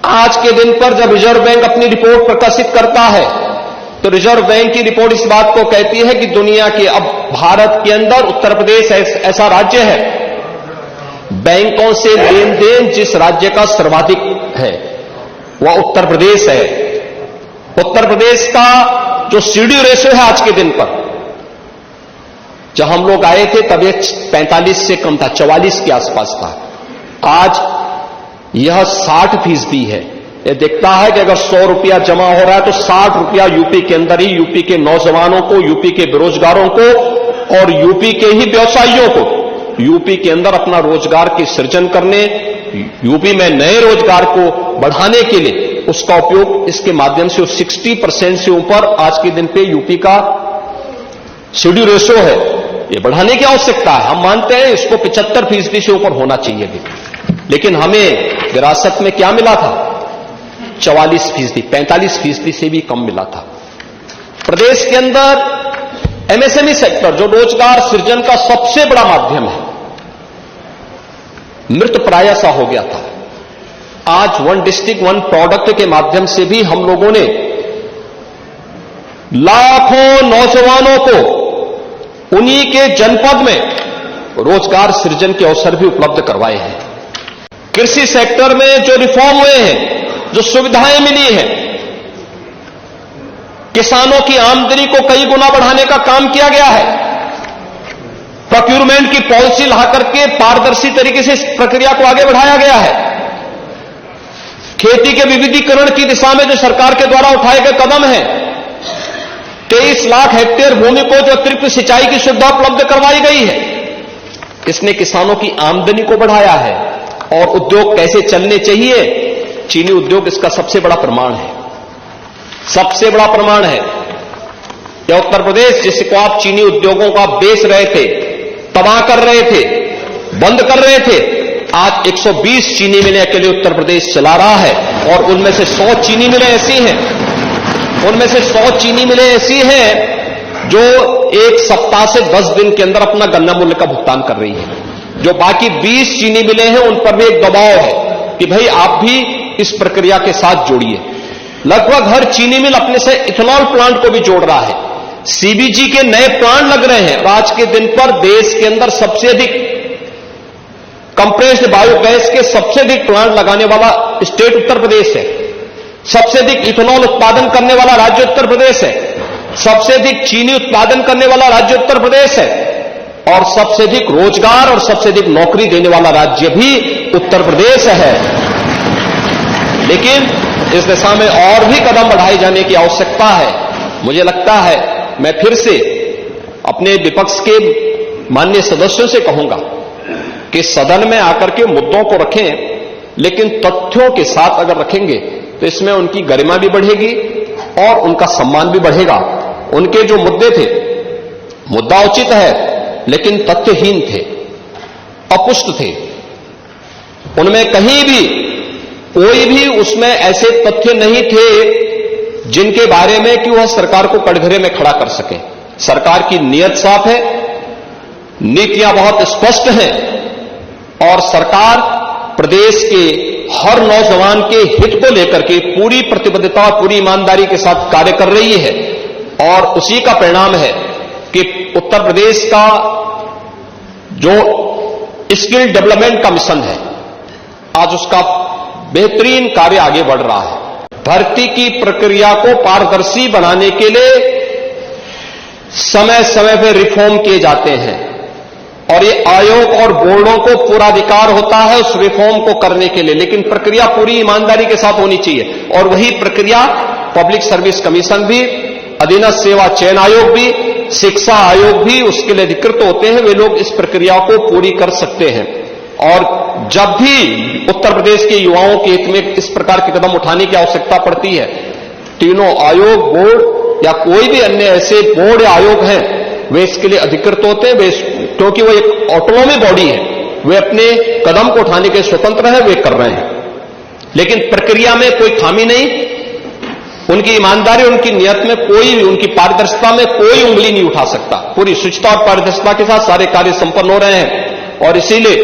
आज के दिन पर जब रिजर्व बैंक अपनी रिपोर्ट प्रकाशित करता है तो रिजर्व बैंक की रिपोर्ट इस बात को कहती है कि दुनिया के, अब भारत के अंदर उत्तर प्रदेश ऐसा राज्य है, बैंकों से लेन देन जिस राज्य का सर्वाधिक है वह उत्तर प्रदेश है। उत्तर प्रदेश का जो सीडी रेशो है आज के दिन पर, जब हम लोग आए थे तब यह 45 से कम था, 44 के आसपास था। आज यह 60% है। यह दिखता है कि अगर 100 रुपया जमा हो रहा है तो 60 रुपया यूपी के अंदर ही यूपी के नौजवानों को, यूपी के बेरोजगारों को और यूपी के ही व्यवसायियों को यूपी के अंदर अपना रोजगार की सृजन करने, यूपी में नए रोजगार को बढ़ाने के लिए उसका उपयोग इसके माध्यम से 60% से ऊपर आज के दिन पे यूपी का सीडी रेशो है, ये बढ़ाने की आवश्यकता है। हम मानते हैं इसको 75% से ऊपर होना चाहिए, लेकिन हमें विरासत में क्या मिला था? 44%, 45% से भी कम मिला था। प्रदेश के अंदर एमएसएमई सेक्टर जो रोजगार सृजन का सबसे बड़ा माध्यम है, मृत प्राय सा हो गया था। आज वन डिस्ट्रिक्ट वन प्रोडक्ट के माध्यम से भी हम लोगों ने लाखों नौजवानों को उन्हीं के जनपद में रोजगार सृजन के अवसर भी उपलब्ध करवाए हैं। कृषि सेक्टर में जो रिफॉर्म हुए हैं, जो सुविधाएं मिली हैं, किसानों की आमदनी को कई गुना बढ़ाने का काम किया गया है। प्रोक्यूरमेंट की पॉलिसी ला करके पारदर्शी तरीके से इस प्रक्रिया को आगे बढ़ाया गया है। खेती के विविधीकरण की दिशा में जो सरकार के द्वारा उठाए गए कदम हैं, 23 लाख हेक्टेयर भूमि को जो अतिरिक्त सिंचाई की सुविधा उपलब्ध करवाई गई है, इसने किसानों की आमदनी को बढ़ाया है। और उद्योग कैसे चलने चाहिए, चीनी उद्योग इसका सबसे बड़ा प्रमाण है, सबसे बड़ा प्रमाण है। या उत्तर प्रदेश जिसको आप चीनी उद्योगों को आप बेच रहे थे, तबाह कर रहे थे, बंद कर रहे थे, आज 120 चीनी मिलें अकेले उत्तर प्रदेश चला रहा है। और उनमें से 100 चीनी मिलें ऐसी हैं, उनमें से 100 चीनी मिलें ऐसी हैं जो एक सप्ताह से 10 दिन के अंदर अपना गन्ना मूल्य का भुगतान कर रही है। जो बाकी 20 चीनी मिलें हैं उन पर भी एक दबाव है कि भाई आप भी इस प्रक्रिया के साथ जोड़िए। लगभग हर चीनी मिल अपने से इथेनॉल प्लांट को भी जोड़ रहा है, सीबीजी के नए प्लांट लग रहे हैं। और आज के दिन पर देश के अंदर सबसे अधिक कंप्रेस्ड बायोगैस के सबसे अधिक प्लांट लगाने वाला स्टेट उत्तर प्रदेश है। सबसे अधिक इथेनॉल उत्पादन करने वाला राज्य उत्तर प्रदेश है। सबसे अधिक चीनी उत्पादन करने वाला राज्य उत्तर प्रदेश है। और सबसे अधिक रोजगार और सबसे अधिक नौकरी देने वाला राज्य भी उत्तर प्रदेश है। लेकिन इस दिशा में और भी कदम बढ़ाए जाने की आवश्यकता है। मुझे लगता है, मैं फिर से अपने विपक्ष के माननीय सदस्यों से कहूंगा कि सदन में आकर के मुद्दों को रखें, लेकिन तथ्यों के साथ अगर रखेंगे तो इसमें उनकी गरिमा भी बढ़ेगी और उनका सम्मान भी बढ़ेगा। उनके जो मुद्दे थे, मुद्दा उचित है लेकिन तथ्यहीन थे, अपुष्ट थे। उनमें कहीं भी कोई भी उसमें ऐसे तथ्य नहीं थे जिनके बारे में कि वह सरकार को कटघरे में खड़ा कर सके। सरकार की नीयत साफ है, नीतियां बहुत स्पष्ट हैं और सरकार प्रदेश के हर नौजवान के हित को लेकर के पूरी प्रतिबद्धता, पूरी ईमानदारी के साथ कार्य कर रही है। और उसी का परिणाम है कि उत्तर प्रदेश का जो स्किल डेवलपमेंट का मिशन है, आज उसका बेहतरीन कार्य आगे बढ़ रहा है। भर्ती की प्रक्रिया को पारदर्शी बनाने के लिए समय समय पर रिफॉर्म किए जाते हैं और ये आयोग और बोर्डों को पूरा अधिकार होता है उस रिफॉर्म को करने के लिए, लेकिन प्रक्रिया पूरी ईमानदारी के साथ होनी चाहिए। और वही प्रक्रिया पब्लिक सर्विस कमीशन भी, अधीनस्थ सेवा चयन आयोग भी, शिक्षा आयोग भी उसके लिए अधिकृत होते हैं। वे लोग इस प्रक्रिया को पूरी कर सकते हैं। और जब भी उत्तर प्रदेश के युवाओं के हित में इस प्रकार के कदम उठाने की आवश्यकता पड़ती है, तीनों आयोग, बोर्ड या कोई भी अन्य ऐसे बोर्ड या आयोग हैं, वे इसके लिए अधिकृत होते हैं। वे क्योंकि वो एक ऑटोनॉमी बॉडी है, वे अपने कदम को उठाने के स्वतंत्र है, वे कर रहे हैं। लेकिन प्रक्रिया में कोई खामी नहीं, उनकी ईमानदारी, उनकी नियत में कोई, उनकी पारदर्शिता में कोई उंगली नहीं उठा सकता। पूरी शुचिता और पारदर्शिता के साथ सारे कार्य संपन्न हो रहे हैं। और इसीलिए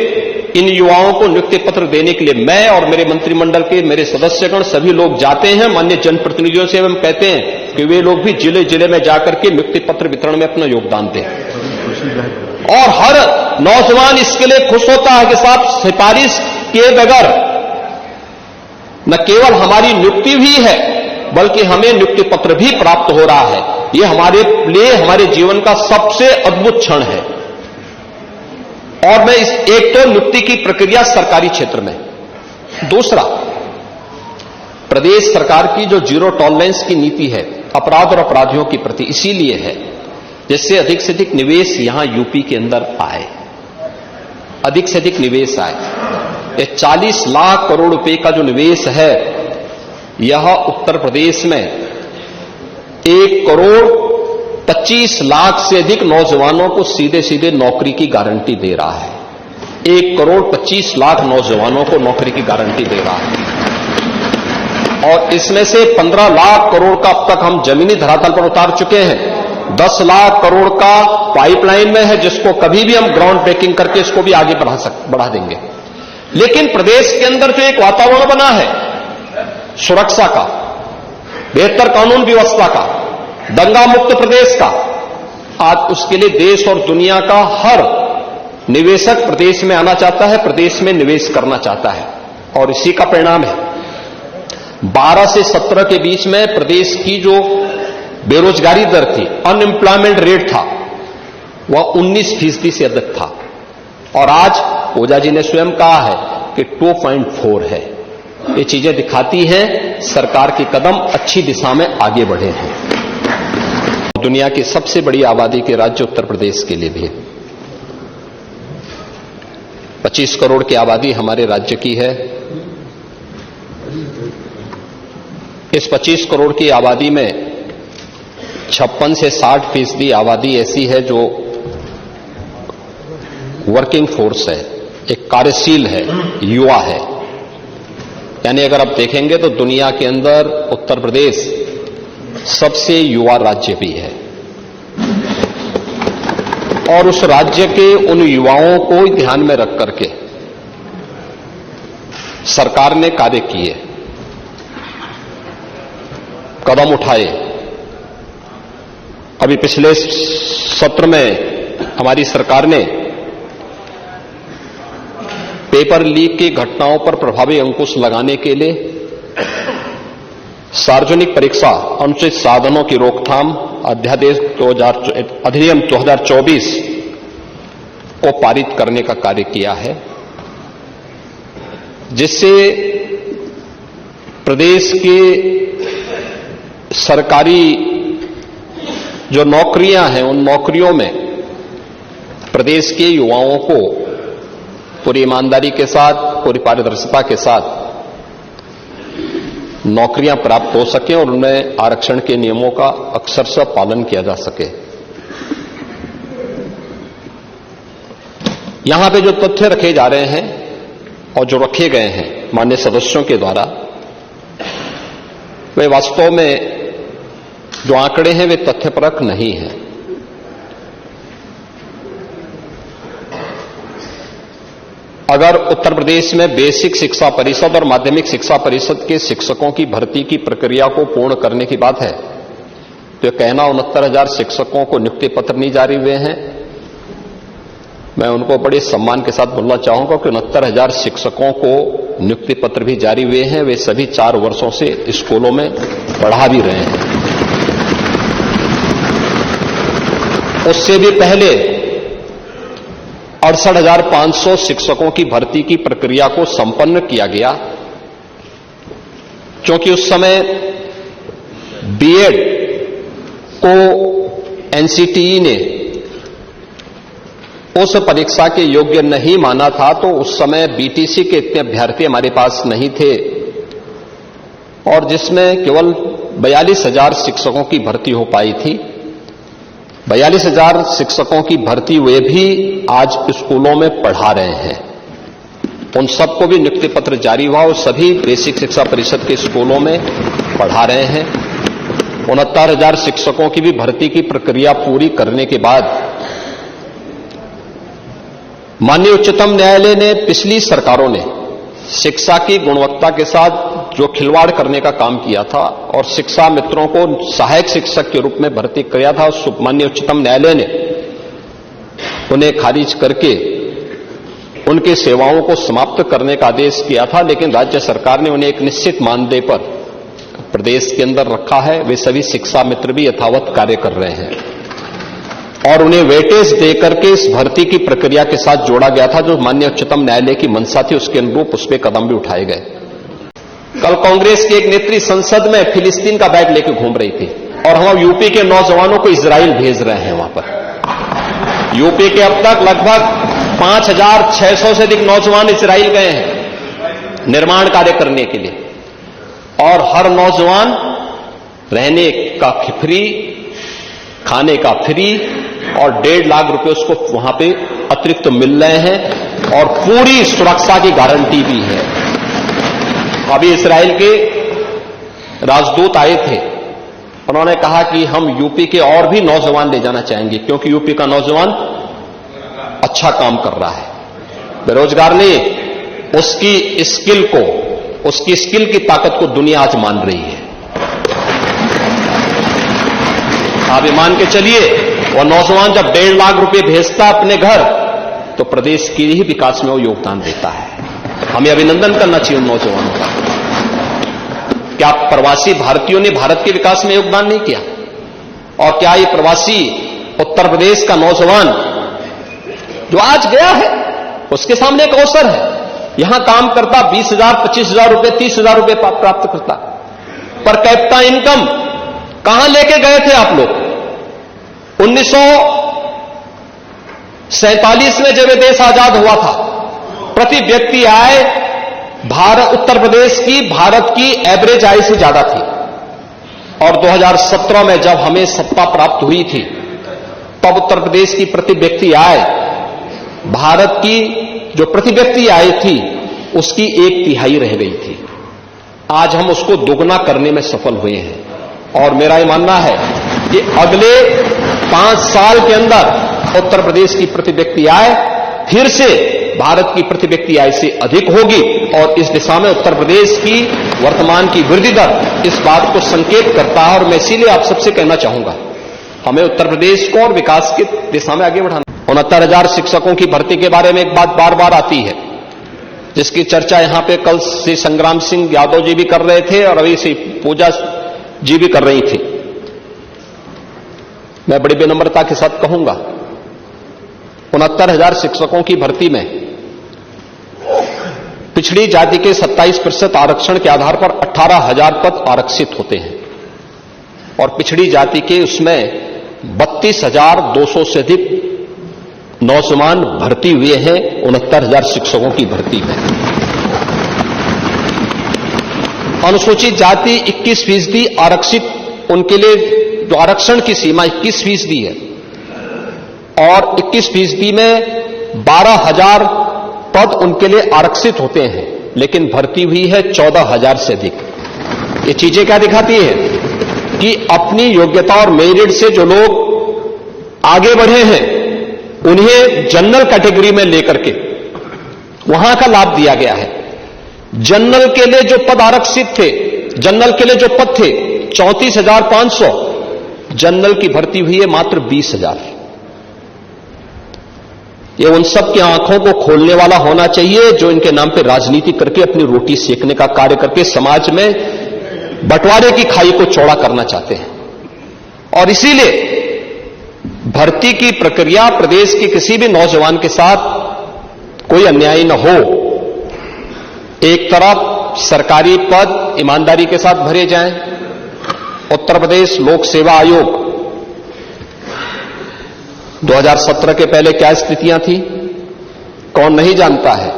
इन युवाओं को नियुक्ति पत्र देने के लिए मैं और मेरे मंत्रिमंडल के मेरे सदस्यगण सभी लोग जाते हैं। माननीय जनप्रतिनिधियों से हम कहते हैं कि वे लोग भी जिले जिले में जाकर के नियुक्ति पत्र वितरण में अपना योगदान दें। और हर नौजवान इसके लिए खुश होता है कि साहब सिफारिश किए बगैर न केवल हमारी नियुक्ति भी है बल्कि हमें नियुक्ति पत्र भी प्राप्त हो रहा है। यह हमारे लिए हमारे जीवन का सबसे अद्भुत क्षण है। और मैं एक तो नियुक्ति की प्रक्रिया सरकारी क्षेत्र में, दूसरा प्रदेश सरकार की जो जीरो टॉलरेंस की नीति है अपराध और अपराधियों के प्रति, इसीलिए है जिससे अधिक से अधिक निवेश यहां यूपी के अंदर आए, अधिक से अधिक निवेश आए। ये 40 लाख करोड़ रुपए का जो निवेश है यह उत्तर प्रदेश में 1 करोड़ 25 लाख से अधिक नौजवानों को सीधे सीधे नौकरी की गारंटी दे रहा है। 1 करोड़ 25 लाख नौजवानों को नौकरी की गारंटी दे रहा है। और इसमें से 15 लाख करोड़ का अब तक हम जमीनी धरातल पर उतार चुके हैं। 10 लाख करोड़ का पाइपलाइन में है जिसको कभी भी हम ग्राउंड ब्रेकिंग करके इसको भी आगे बढ़ा देंगे। लेकिन प्रदेश के अंदर जो एक वातावरण बना है सुरक्षा का, बेहतर कानून व्यवस्था का, दंगा मुक्त प्रदेश का, आज उसके लिए देश और दुनिया का हर निवेशक प्रदेश में आना चाहता है, प्रदेश में निवेश करना चाहता है। और इसी का परिणाम है 12 से 17 के बीच में प्रदेश की जो बेरोजगारी दर थी, अनएम्प्लॉयमेंट रेट था, वह 19% से अधिक था। और आज ओझा जी ने स्वयं कहा है कि 2.4 है। ये चीजें दिखाती हैं सरकार के कदम अच्छी दिशा में आगे बढ़े हैं। दुनिया की सबसे बड़ी आबादी के राज्य उत्तर प्रदेश के लिए भी 25 करोड़ की आबादी हमारे राज्य की है। इस 25 करोड़ की आबादी में 56 से 60% आबादी ऐसी है जो वर्किंग फोर्स है, एक कार्यशील है, युवा है। यानी अगर आप देखेंगे तो दुनिया के अंदर उत्तर प्रदेश सबसे युवा राज्य भी है। और उस राज्य के उन युवाओं को ध्यान में रख करके सरकार ने कार्य किए, कदम उठाए। अभी पिछले सत्र में हमारी सरकार ने पेपर लीक की घटनाओं पर प्रभावी अंकुश लगाने के लिए सार्वजनिक परीक्षा अनुचित साधनों की रोकथाम अधिनियम 2024 को पारित करने का कार्य किया है, जिससे प्रदेश के सरकारी जो नौकरियां हैं उन नौकरियों में प्रदेश के युवाओं को पूरी ईमानदारी के साथ, पूरी पारदर्शिता के साथ नौकरियां प्राप्त हो सकें और उनमें आरक्षण के नियमों का अक्षरशः पालन किया जा सके। यहां पे जो तथ्य रखे जा रहे हैं और जो रखे गए हैं माननीय सदस्यों के द्वारा, वे वास्तव में जो आंकड़े हैं वे तथ्यपरक नहीं हैं। अगर उत्तर प्रदेश में बेसिक शिक्षा परिषद और माध्यमिक शिक्षा परिषद के शिक्षकों की भर्ती की प्रक्रिया को पूर्ण करने की बात है तो यह कहना 69,000 शिक्षकों को नियुक्ति पत्र नहीं जारी हुए हैं, मैं उनको बड़े सम्मान के साथ बोलना चाहूंगा कि 69,000 शिक्षकों को नियुक्ति पत्र भी जारी हुए हैं। वे सभी 4 वर्षों से स्कूलों में पढ़ा भी रहे हैं। उससे भी पहले 68,500 शिक्षकों की भर्ती की प्रक्रिया को संपन्न किया गया, क्योंकि उस समय बीएड को एनसीटीई ने उस परीक्षा के योग्य नहीं माना था, तो उस समय बीटीसी के इतने अभ्यर्थी हमारे पास नहीं थे और जिसमें केवल 42,000 शिक्षकों की भर्ती हो पाई थी। 42,000 शिक्षकों की भर्ती वे भी आज स्कूलों में पढ़ा रहे हैं। उन सबको भी नियुक्ति पत्र जारी हुआ और सभी बेसिक शिक्षा परिषद के स्कूलों में पढ़ा रहे हैं। 69,000 शिक्षकों की भी भर्ती की प्रक्रिया पूरी करने के बाद माननीय उच्चतम न्यायालय ने पिछली सरकारों ने शिक्षा की गुणवत्ता के साथ जो खिलवाड़ करने का काम किया था और शिक्षा मित्रों को सहायक शिक्षक के रूप में भर्ती किया था, माननीय उच्चतम न्यायालय ने उन्हें खारिज करके उनकी सेवाओं को समाप्त करने का आदेश किया था। लेकिन राज्य सरकार ने उन्हें एक निश्चित मानदेय पर प्रदेश के अंदर रखा है। वे सभी शिक्षा मित्र भी यथावत कार्य कर रहे हैं और उन्हें वेटेज देकर के इस भर्ती की प्रक्रिया के साथ जोड़ा गया था, जो माननीय उच्चतम न्यायालय की मंशा थी। उसके अनुरूप उस पर कदम भी उठाए गए। कल कांग्रेस की एक नेत्री संसद में फिलिस्तीन का बैग लेकर घूम रही थी और हम यूपी के नौजवानों को इजराइल भेज रहे हैं। वहां पर यूपी के अब तक लगभग 5,600 से अधिक नौजवान इजराइल गए हैं निर्माण कार्य करने के लिए, और हर नौजवान रहने का फ्री, खाने का फ्री और 1.5 लाख रुपए उसको वहां पे अतिरिक्त मिल रहे हैं और पूरी सुरक्षा की गारंटी भी है। अभी इजराइल के राजदूत आए थे, उन्होंने कहा कि हम यूपी के और भी नौजवान ले जाना चाहेंगे, क्योंकि यूपी का नौजवान अच्छा काम कर रहा है, बेरोजगार नहीं, उसकी स्किल की ताकत को दुनिया आज मान रही है। आप ये मान के चलिए, वो नौजवान जब 1.5 लाख रुपए भेजता अपने घर, तो प्रदेश के ही विकास में वो योगदान देता है। हमें अभिनंदन करना चाहिए उन नौजवानों का। क्या प्रवासी भारतीयों ने भारत के विकास में योगदान नहीं किया? और क्या ये प्रवासी उत्तर प्रदेश का नौजवान जो आज गया है, उसके सामने एक अवसर है, यहां काम करता 20,000, 25,000 रुपए, 30,000 रुपए प्राप्त करता, पर कैपिटा इनकम कहां लेके गए थे आप लोग? 1947 में जब ये देश आजाद हुआ था, प्रति व्यक्ति आय उत्तर प्रदेश की भारत की एवरेज आय से ज्यादा थी, और 2017 में जब हमें सत्ता प्राप्त हुई थी, तब उत्तर प्रदेश की प्रति व्यक्ति आय भारत की जो प्रति व्यक्ति आय थी उसकी 1/3 रह गई थी। आज हम उसको दोगुना करने में सफल हुए हैं, और मेरा यह मानना है कि अगले 5 साल के अंदर उत्तर प्रदेश की प्रति व्यक्ति आय फिर से भारत की प्रति व्यक्ति आय से अधिक होगी, और इस दिशा में उत्तर प्रदेश की वर्तमान की वृद्धि दर इस बात को संकेत करता है। और मैं इसीलिए आप सबसे कहना चाहूंगा, हमें उत्तर प्रदेश को और विकास की दिशा में आगे बढ़ाना। 69,000 शिक्षकों की भर्ती के बारे में एक बात बार बार आती है, जिसकी चर्चा यहां पे कल से संग्राम सिंह यादव जी भी कर रहे थे और अभी से पूजा जी भी कर रही थी। मैं बड़ी विनम्रता के साथ कहूंगा, 69,000 शिक्षकों की भर्ती में पिछड़ी जाति के 27% आरक्षण के आधार पर 18,000 पद आरक्षित होते हैं, और पिछड़ी जाति के उसमें 32,200 से अधिक नौजवान भर्ती हुए हैं 69,000 शिक्षकों की भर्ती में। अनुसूचित जाति 21% आरक्षित, उनके लिए जो आरक्षण की सीमा 21% है, और 21% में 12,000 पद उनके लिए आरक्षित होते हैं, लेकिन भर्ती हुई है 14,000 से अधिक। ये चीजें क्या दिखाती है कि अपनी योग्यता और मेरिट से जो लोग आगे बढ़े हैं, उन्हें जनरल कैटेगरी में लेकर के वहां का लाभ दिया गया है। जनरल के लिए जो पद आरक्षित थे, जनरल के लिए जो पद थे 34,500, जनरल की भर्ती हुई है मात्र 20,000। ये उन सब की आंखों को खोलने वाला होना चाहिए जो इनके नाम पे राजनीति करके अपनी रोटी सेकने का कार्य करके समाज में बंटवारे की खाई को चौड़ा करना चाहते हैं। और इसीलिए भर्ती की प्रक्रिया प्रदेश के किसी भी नौजवान के साथ कोई अन्याय न हो। एक तरफ सरकारी पद ईमानदारी के साथ भरे जाएं। उत्तर प्रदेश लोक सेवा आयोग 2017 के पहले क्या स्थितियां थी, कौन नहीं जानता है,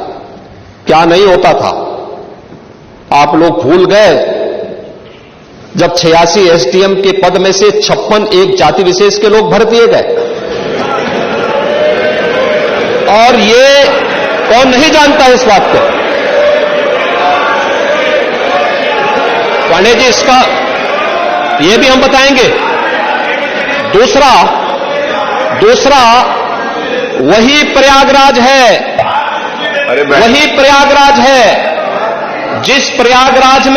क्या नहीं होता था। आप लोग भूल गए जब 86 एसडीएम के पद में से 56 एक जाति विशेष के लोग भर दिए गए, और ये कौन नहीं जानता इस बात को। पांडे जी, इसका ये भी हम बताएंगे। दूसरा वही प्रयागराज है, वही प्रयागराज है जिस प्रयागराज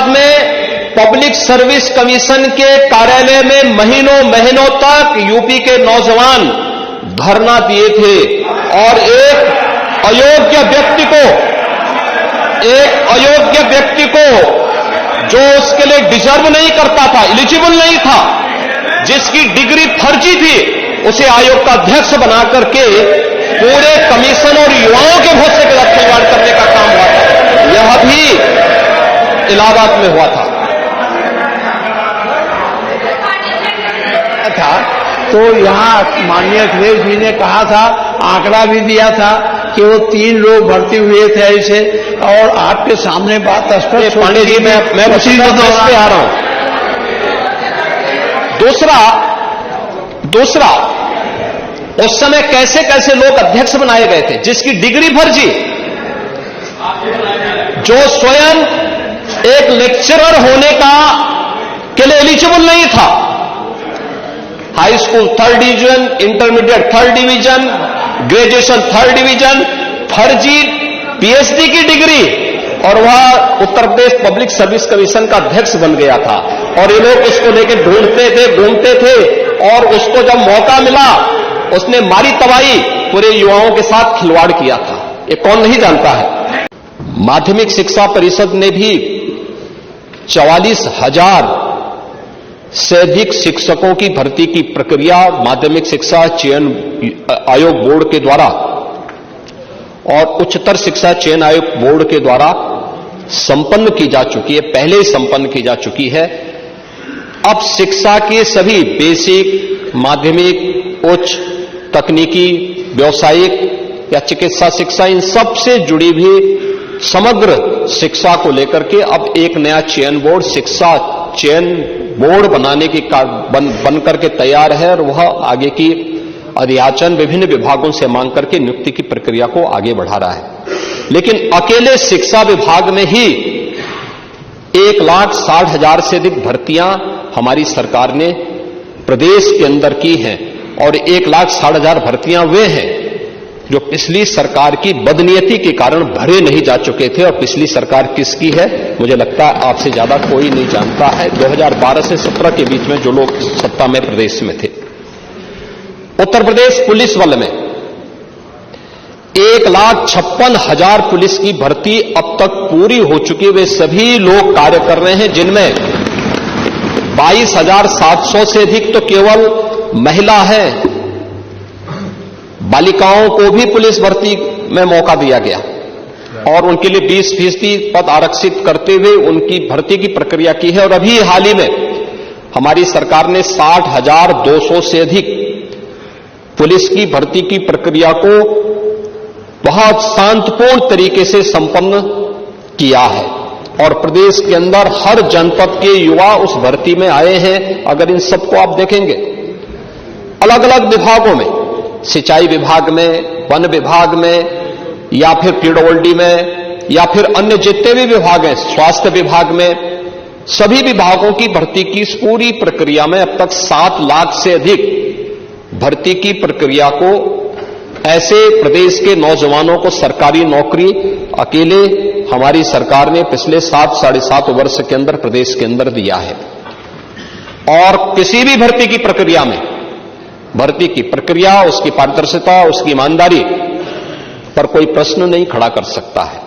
में पब्लिक सर्विस कमीशन के कार्यालय में महीनों महीनों तक यूपी के नौजवान धरना दिए थे और एक अयोग्य व्यक्ति को जो उसके लिए डिजर्व नहीं करता था, एलिजिबल नहीं था, जिसकी डिग्री फर्जी थी, उसे आयोग का अध्यक्ष बना करके पूरे कमीशन और युवाओं के भरोसे के साथ खिलवाड़ करने का काम हुआ था। यह भी इलाहाबाद में हुआ था। तो यहां माननीय अखिलेश जी ने कहा था, आंकड़ा भी दिया था कि वो 3 लोग भर्ती हुए थे ऐसे, और आपके सामने बात स्पष्ट। पांडे जी, मैं उसी पे आ रहा हूं। दूसरा उस समय कैसे कैसे लोग अध्यक्ष बनाए गए थे जिसकी डिग्री फर्जी, जो स्वयं एक लेक्चरर होने के लिए एलिजिबल नहीं था। High school 3rd division, intermediate 3rd division, graduation 3rd division, फर्जी पीएचडी की डिग्री, और वह Uttar Pradesh public service commission का अध्यक्ष बन गया था। और ये लोग उसको लेकर ढूंढते थे, घूमते थे, और उसको जब मौका मिला उसने मारी तबाही, पूरे युवाओं के साथ खिलवाड़ किया था। ये कौन नहीं जानता है। माध्यमिक शिक्षा परिषद ने भी 44,000 से अधिक शिक्षकों की भर्ती की प्रक्रिया माध्यमिक शिक्षा चयन आयोग बोर्ड के द्वारा और उच्चतर शिक्षा चयन आयोग बोर्ड के द्वारा संपन्न की जा चुकी है, पहले ही संपन्न की जा चुकी है। अब शिक्षा के सभी बेसिक, माध्यमिक, उच्च, तकनीकी, व्यावसायिक या चिकित्सा शिक्षा, इन सब से जुड़ी भी समग्र शिक्षा को लेकर के अब एक नया चयन बोर्ड, शिक्षा चयन बोर्ड बनाने की बन करके तैयार है, और वह आगे की अध्याचन विभिन्न विभागों से मांग करके नियुक्ति की प्रक्रिया को आगे बढ़ा रहा है। लेकिन अकेले शिक्षा विभाग में ही 1,60,000 से अधिक भर्तियां हमारी सरकार ने प्रदेश के अंदर की हैं, और 1,60,000 भर्तियां वे हैं जो पिछली सरकार की बदनीयती के कारण भरे नहीं जा चुके थे। और पिछली सरकार किसकी है, मुझे लगता है आपसे ज्यादा कोई नहीं जानता है। 2012 से 17 के बीच में जो लोग सत्ता में प्रदेश में थे, उत्तर प्रदेश पुलिस बल में 1,56,000 पुलिस की भर्ती अब तक पूरी हो चुकी। वे सभी लोग कार्य कर रहे हैं, जिनमें 22,700 से अधिक तो केवल महिला हैं। बालिकाओं को भी पुलिस भर्ती में मौका दिया गया और उनके लिए 20% पद आरक्षित करते हुए उनकी भर्ती की प्रक्रिया की है। और अभी हाल ही में हमारी सरकार ने 60,200 से अधिक पुलिस की भर्ती की प्रक्रिया को बहुत शांतिपूर्ण तरीके से संपन्न किया है, और प्रदेश के अंदर हर जनपद के युवा उस भर्ती में आए हैं। अगर इन सबको आप देखेंगे, अलग अलग विभागों में, सिंचाई विभाग में, वन विभाग में, या फिर पीडब्ल्यूडी में, या फिर अन्य जितने भी विभाग हैं, स्वास्थ्य विभाग में, सभी विभागों की भर्ती की इस पूरी प्रक्रिया में अब तक 7 लाख से अधिक भर्ती की प्रक्रिया को ऐसे प्रदेश के नौजवानों को सरकारी नौकरी अकेले हमारी सरकार ने पिछले 7-7.5 वर्ष के अंदर प्रदेश के अंदर दिया है। और किसी भी भर्ती की प्रक्रिया में, भर्ती की प्रक्रिया, उसकी पारदर्शिता, उसकी ईमानदारी पर कोई प्रश्न नहीं खड़ा कर सकता है।